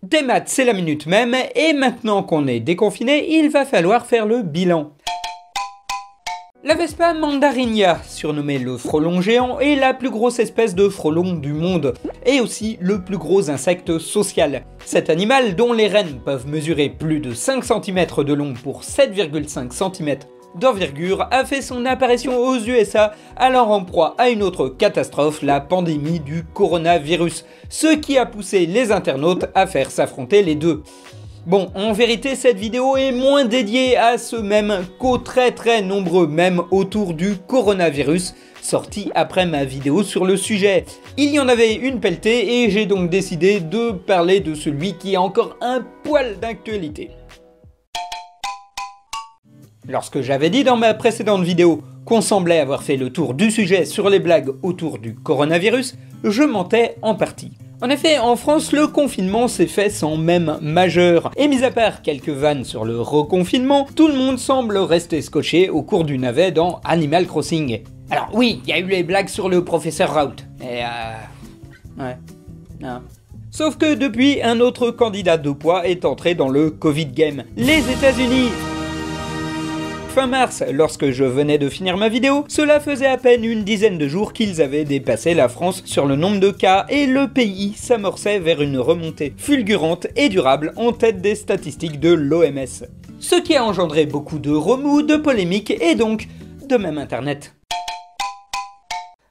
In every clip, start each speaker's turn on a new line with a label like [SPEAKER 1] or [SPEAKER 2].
[SPEAKER 1] Des maths, c'est la minute même, et maintenant qu'on est déconfiné, il va falloir faire le bilan. La Vespa mandarinia, surnommée le frelon géant, est la plus grosse espèce de frelon du monde, et aussi le plus gros insecte social. Cet animal, dont les reines peuvent mesurer plus de 5 cm de long pour 7,5 cm d'envergure, a fait son apparition aux USA, allant en proie à une autre catastrophe, la pandémie du coronavirus, ce qui a poussé les internautes à faire s'affronter les deux. Bon, en vérité, cette vidéo est moins dédiée à ce mème qu'aux très nombreux mèmes autour du coronavirus, sorti après ma vidéo sur le sujet. Il y en avait une pelletée et j'ai donc décidé de parler de celui qui a encore un poil d'actualité. Lorsque j'avais dit dans ma précédente vidéo qu'on semblait avoir fait le tour du sujet sur les blagues autour du coronavirus, je mentais en partie. En effet, en France, le confinement s'est fait sans mème majeur, et mis à part quelques vannes sur le reconfinement, tout le monde semble rester scotché au cours du navet dans Animal Crossing. Alors oui, il y a eu les blagues sur le professeur Raoult, et ouais, non. Sauf que depuis, un autre candidat de poids est entré dans le Covid game. Les États-Unis. Fin mars, lorsque je venais de finir ma vidéo, cela faisait à peine une dizaine de jours qu'ils avaient dépassé la France sur le nombre de cas et le pays s'amorçait vers une remontée fulgurante et durable en tête des statistiques de l'OMS. Ce qui a engendré beaucoup de remous, de polémiques et donc de même internet.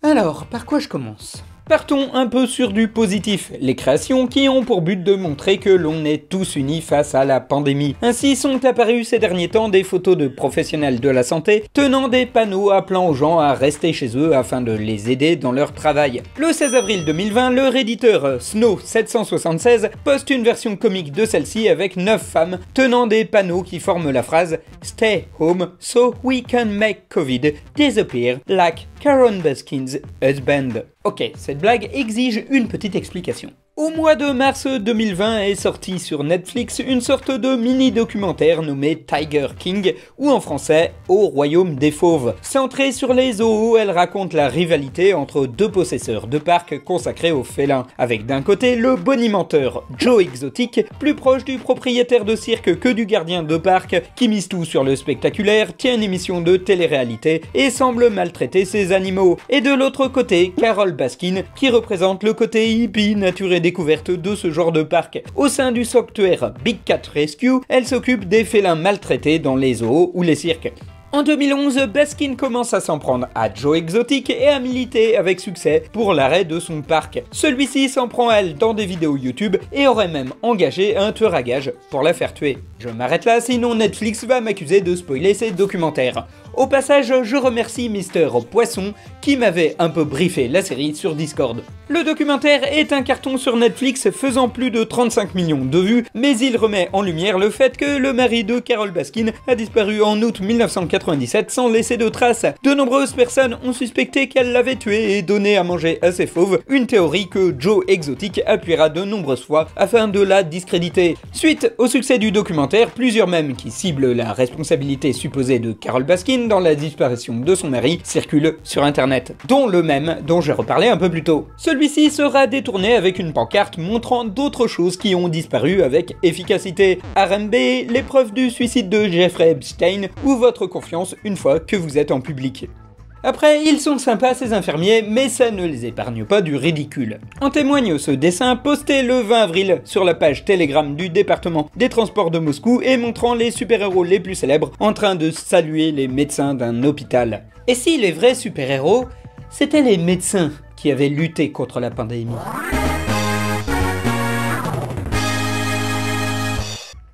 [SPEAKER 1] Alors, par quoi je commence ? Partons un peu sur du positif, les créations qui ont pour but de montrer que l'on est tous unis face à la pandémie. Ainsi sont apparues ces derniers temps des photos de professionnels de la santé tenant des panneaux appelant aux gens à rester chez eux afin de les aider dans leur travail. Le 16 avril 2020, le redditeur Snow776 poste une version comique de celle-ci avec 9 femmes tenant des panneaux qui forment la phrase « Stay home so we can make COVID disappear like Karen Baskin's husband ». Ok, cette blague exige une petite explication. Au mois de mars 2020 est sorti sur Netflix une sorte de mini-documentaire nommé Tiger King, ou en français Au Royaume des Fauves. Centrée sur les zoos, elle raconte la rivalité entre deux possesseurs de parcs consacrés aux félins, avec d'un côté le bonimenteur Joe Exotic, plus proche du propriétaire de cirque que du gardien de parc, qui mise tout sur le spectaculaire, tient une émission de télé-réalité et semble maltraiter ses animaux. Et de l'autre côté, Carole Baskin, qui représente le côté hippie, nature et découverte de ce genre de parc. Au sein du sanctuaire Big Cat Rescue, elle s'occupe des félins maltraités dans les zoos ou les cirques. En 2011, Baskin commence à s'en prendre à Joe Exotic et à militer avec succès pour l'arrêt de son parc. Celui-ci s'en prend à elle dans des vidéos YouTube et aurait même engagé un tueur à gages pour la faire tuer. Je m'arrête là, sinon Netflix va m'accuser de spoiler ses documentaires. Au passage, je remercie Mister Poisson qui m'avait un peu briefé la série sur Discord. Le documentaire est un carton sur Netflix faisant plus de 35 millions de vues, mais il remet en lumière le fait que le mari de Carole Baskin a disparu en août 1997 sans laisser de traces. De nombreuses personnes ont suspecté qu'elle l'avait tué et donné à manger à ses fauves, une théorie que Joe Exotic appuiera de nombreuses fois afin de la discréditer. Suite au succès du documentaire, plusieurs mèmes qui ciblent la responsabilité supposée de Carole Baskin dans la disparition de son mari circulent sur internet, dont le mème dont j'ai reparlé un peu plus tôt. Celui-ci sera détourné avec une pancarte montrant d'autres choses qui ont disparu avec efficacité. RMB, l'épreuve du suicide de Jeffrey Epstein ou votre confiance une fois que vous êtes en public. Après, ils sont sympas ces infirmiers, mais ça ne les épargne pas du ridicule. En témoigne ce dessin posté le 20 avril sur la page Telegram du département des transports de Moscou et montrant les super-héros les plus célèbres en train de saluer les médecins d'un hôpital. Et si les vrais super-héros, c'étaient les médecins qui avaient lutté contre la pandémie.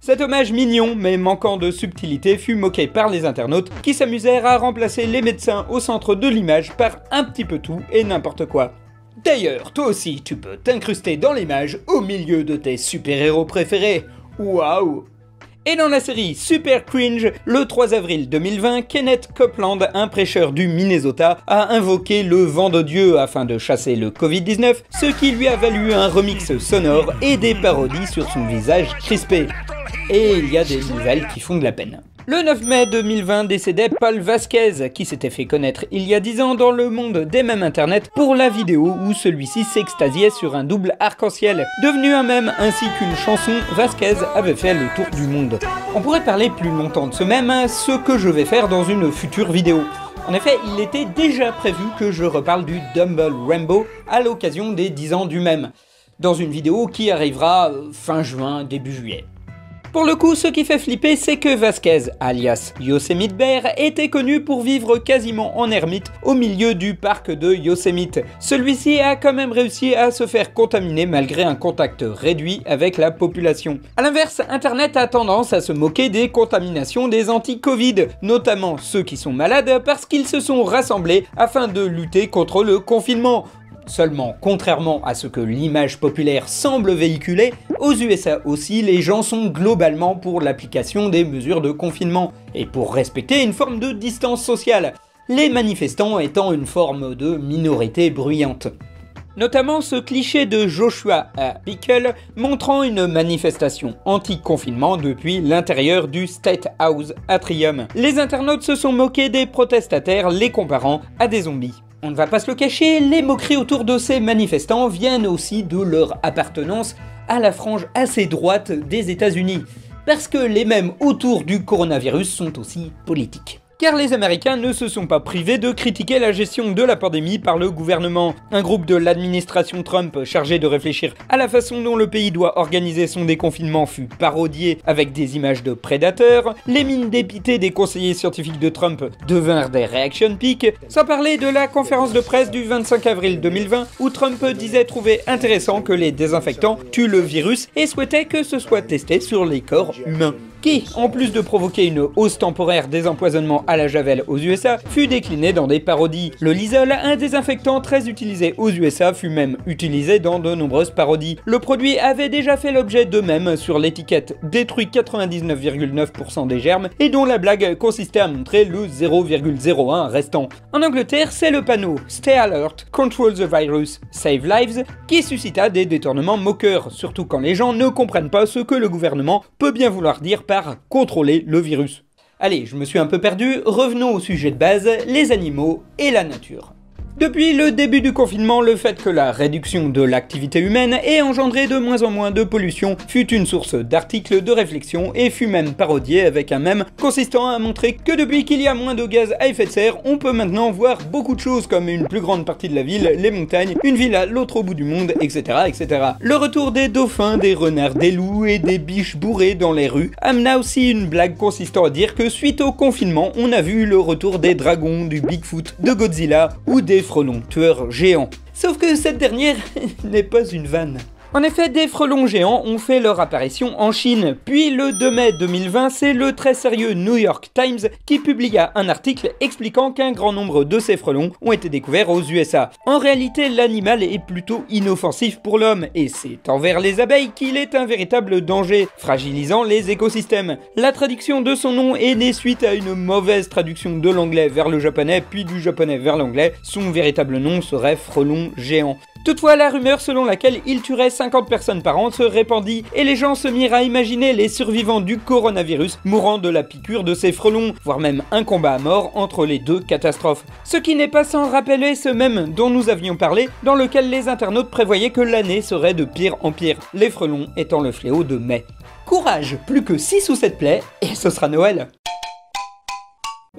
[SPEAKER 1] Cet hommage mignon mais manquant de subtilité fut moqué par les internautes qui s'amusèrent à remplacer les médecins au centre de l'image par un petit peu tout et n'importe quoi. D'ailleurs, toi aussi tu peux t'incruster dans l'image au milieu de tes super-héros préférés. Waouh! Et dans la série Super Cringe, le 3 avril 2020, Kenneth Copeland, un prêcheur du Minnesota, a invoqué le vent de Dieu afin de chasser le Covid-19, ce qui lui a valu un remix sonore et des parodies sur son visage crispé. Et il y a des nouvelles qui font de la peine. Le 9 mai 2020 décédait Paul Vasquez, qui s'était fait connaître il y a 10 ans dans le monde des mèmes internet pour la vidéo où celui-ci s'extasiait sur un double arc-en-ciel. Devenu un mème ainsi qu'une chanson, Vasquez avait fait le tour du monde. On pourrait parler plus longtemps de ce mème, ce que je vais faire dans une future vidéo. En effet, il était déjà prévu que je reparle du Dumble Rainbow à l'occasion des 10 ans du mème, dans une vidéo qui arrivera fin juin, début juillet. Pour le coup, ce qui fait flipper, c'est que Vasquez, alias Yosemite Bear, était connu pour vivre quasiment en ermite au milieu du parc de Yosemite. Celui-ci a quand même réussi à se faire contaminer malgré un contact réduit avec la population. A l'inverse, Internet a tendance à se moquer des contaminations des anti-Covid, notamment ceux qui sont malades parce qu'ils se sont rassemblés afin de lutter contre le confinement. Seulement, contrairement à ce que l'image populaire semble véhiculer, aux USA aussi, les gens sont globalement pour l'application des mesures de confinement et pour respecter une forme de distance sociale, les manifestants étant une forme de minorité bruyante. Notamment ce cliché de Joshua à Pickle montrant une manifestation anti-confinement depuis l'intérieur du State House Atrium. Les internautes se sont moqués des protestataires, les comparant à des zombies. On ne va pas se le cacher, les moqueries autour de ces manifestants viennent aussi de leur appartenance à la frange assez droite des États-Unis. Parce que les mèmes autour du coronavirus sont aussi politiques. Car les Américains ne se sont pas privés de critiquer la gestion de la pandémie par le gouvernement. Un groupe de l'administration Trump chargé de réfléchir à la façon dont le pays doit organiser son déconfinement fut parodié avec des images de prédateurs, les mines dépitées des conseillers scientifiques de Trump devinrent des reaction pics, sans parler de la conférence de presse du 25 avril 2020 où Trump disait trouver intéressant que les désinfectants tuent le virus et souhaitait que ce soit testé sur les corps humains. Qui, en plus de provoquer une hausse temporaire des empoisonnements à la javel aux USA, fut décliné dans des parodies. Le Lysol, un désinfectant très utilisé aux USA, fut même utilisé dans de nombreuses parodies. Le produit avait déjà fait l'objet de mèmes sur l'étiquette détruit 99,9% des germes et dont la blague consistait à montrer le 0,01 restant. En Angleterre, c'est le panneau Stay Alert, Control the Virus, Save Lives qui suscita des détournements moqueurs, surtout quand les gens ne comprennent pas ce que le gouvernement peut bien vouloir dire par contrôler le virus. Allez, je me suis un peu perdu, revenons au sujet de base, les animaux et la nature. Depuis le début du confinement, le fait que la réduction de l'activité humaine ait engendré de moins en moins de pollution fut une source d'articles de réflexion et fut même parodié avec un mème consistant à montrer que depuis qu'il y a moins de gaz à effet de serre, on peut maintenant voir beaucoup de choses comme une plus grande partie de la ville, les montagnes, une ville à l'autre bout du monde, etc., etc. Le retour des dauphins, des renards, des loups et des biches bourrées dans les rues amena aussi une blague consistant à dire que suite au confinement, on a vu le retour des dragons, du Bigfoot, de Godzilla ou des frelons tueurs géants. Sauf que cette dernière n'est pas une vanne. En effet, des frelons géants ont fait leur apparition en Chine, puis le 2 mai 2020, c'est le très sérieux New York Times qui publia un article expliquant qu'un grand nombre de ces frelons ont été découverts aux USA. En réalité, l'animal est plutôt inoffensif pour l'homme, et c'est envers les abeilles qu'il est un véritable danger, fragilisant les écosystèmes. La traduction de son nom est née suite à une mauvaise traduction de l'anglais vers le japonais, puis du japonais vers l'anglais. Son véritable nom serait frelon géant. Toutefois, la rumeur selon laquelle il tuerait 50 personnes par an se répandit et les gens se mirent à imaginer les survivants du coronavirus mourant de la piqûre de ces frelons, voire même un combat à mort entre les deux catastrophes. Ce qui n'est pas sans rappeler ce mème dont nous avions parlé, dans lequel les internautes prévoyaient que l'année serait de pire en pire, les frelons étant le fléau de mai. Courage, plus que 6 ou 7 plaies, et ce sera Noël.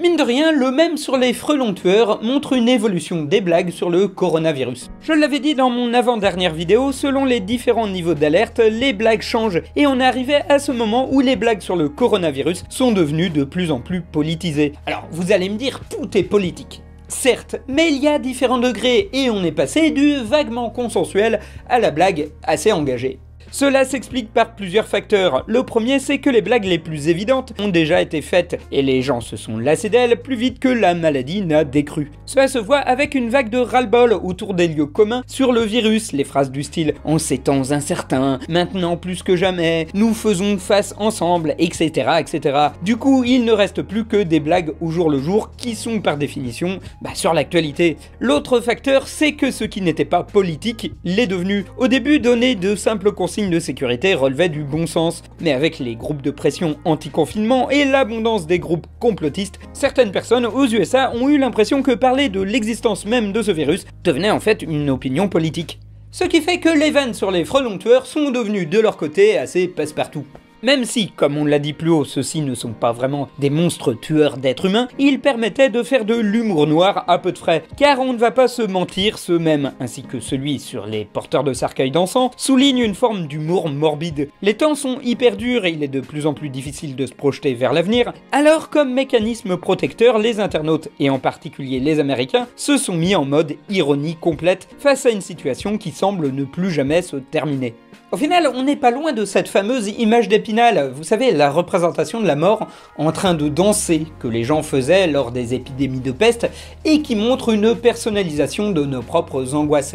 [SPEAKER 1] Mine de rien, le mème sur les frelons tueurs montre une évolution des blagues sur le coronavirus. Je l'avais dit dans mon avant-dernière vidéo, selon les différents niveaux d'alerte, les blagues changent et on est arrivé à ce moment où les blagues sur le coronavirus sont devenues de plus en plus politisées. Alors vous allez me dire, tout est politique. Certes, mais il y a différents degrés et on est passé du vaguement consensuel à la blague assez engagée. Cela s'explique par plusieurs facteurs. Le premier, c'est que les blagues les plus évidentes ont déjà été faites, et les gens se sont lassés d'elles plus vite que la maladie n'a décru. Cela se voit avec une vague de ras-le-bol autour des lieux communs sur le virus, les phrases du style « en ces temps incertains, maintenant plus que jamais, nous faisons face ensemble, etc. etc. » Du coup, il ne reste plus que des blagues au jour le jour qui sont par définition sur l'actualité. L'autre facteur, c'est que ce qui n'était pas politique l'est devenu. Au début, donner de simples consignes consignes de sécurité relevaient du bon sens. Mais avec les groupes de pression anti-confinement et l'abondance des groupes complotistes, certaines personnes aux USA ont eu l'impression que parler de l'existence même de ce virus devenait en fait une opinion politique. Ce qui fait que les vannes sur les frelons tueurs sont devenues de leur côté assez passe-partout. Même si, comme on l'a dit plus haut, ceux-ci ne sont pas vraiment des monstres tueurs d'êtres humains, ils permettaient de faire de l'humour noir à peu de frais, car on ne va pas se mentir, ceux-mêmes, ainsi que celui sur les porteurs de cercueils d'encens, soulignent une forme d'humour morbide. Les temps sont hyper durs et il est de plus en plus difficile de se projeter vers l'avenir, alors comme mécanisme protecteur, les internautes, et en particulier les Américains, se sont mis en mode ironie complète face à une situation qui semble ne plus jamais se terminer. Au final, on n'est pas loin de cette fameuse image d'Épinal, vous savez, la représentation de la mort en train de danser que les gens faisaient lors des épidémies de peste et qui montre une personnalisation de nos propres angoisses.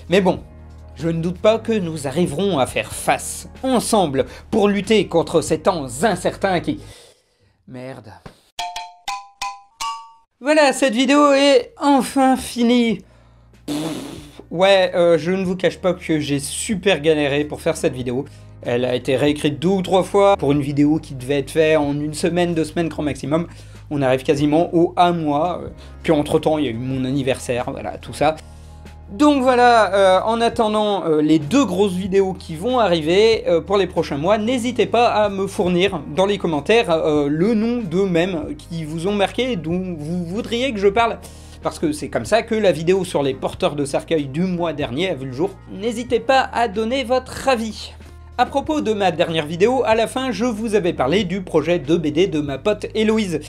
[SPEAKER 1] Mais bon, je ne doute pas que nous arriverons à faire face, ensemble, pour lutter contre ces temps incertains qui... Merde. Voilà, cette vidéo est enfin finie. Ouais, je ne vous cache pas que j'ai super galéré pour faire cette vidéo. Elle a été réécrite 2 ou 3 fois pour une vidéo qui devait être faite en 1 semaine, 2 semaines grand maximum. On arrive quasiment au 1 mois. Puis entre temps, il y a eu mon anniversaire, voilà, tout ça. Donc voilà, en attendant les 2 grosses vidéos qui vont arriver pour les prochains mois, n'hésitez pas à me fournir dans les commentaires le nom d'eux-mêmes qui vous ont marqué et dont vous voudriez que je parle. Parce que c'est comme ça que la vidéo sur les porteurs de cercueil du mois dernier a vu le jour. N'hésitez pas à donner votre avis. À propos de ma dernière vidéo, à la fin, je vous avais parlé du projet de BD de ma pote Héloïse.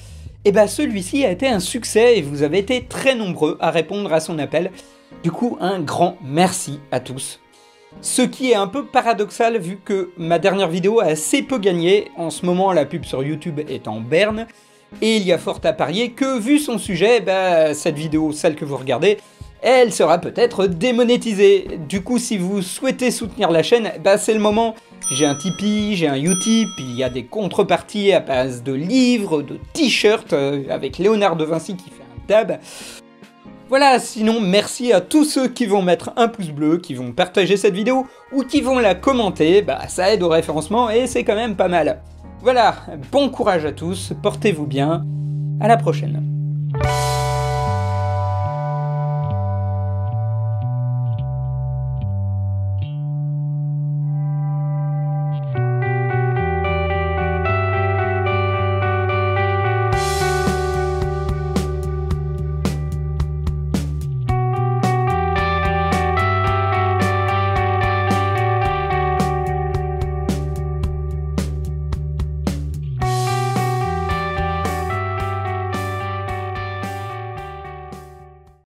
[SPEAKER 1] Et bah celui-ci a été un succès et vous avez été très nombreux à répondre à son appel. Du coup, un grand merci à tous. Ce qui est un peu paradoxal vu que ma dernière vidéo a assez peu gagné. En ce moment, la pub sur YouTube est en berne. Et il y a fort à parier que, vu son sujet, cette vidéo, celle que vous regardez, elle sera peut-être démonétisée. Du coup, si vous souhaitez soutenir la chaîne, c'est le moment. J'ai un Tipeee, j'ai un Utip, il y a des contreparties à base de livres, de t-shirts, avec Léonard de Vinci qui fait un dab. Voilà, sinon merci à tous ceux qui vont mettre un pouce bleu, qui vont partager cette vidéo, ou qui vont la commenter, ça aide au référencement et c'est quand même pas mal. Voilà, bon courage à tous, portez-vous bien, à la prochaine.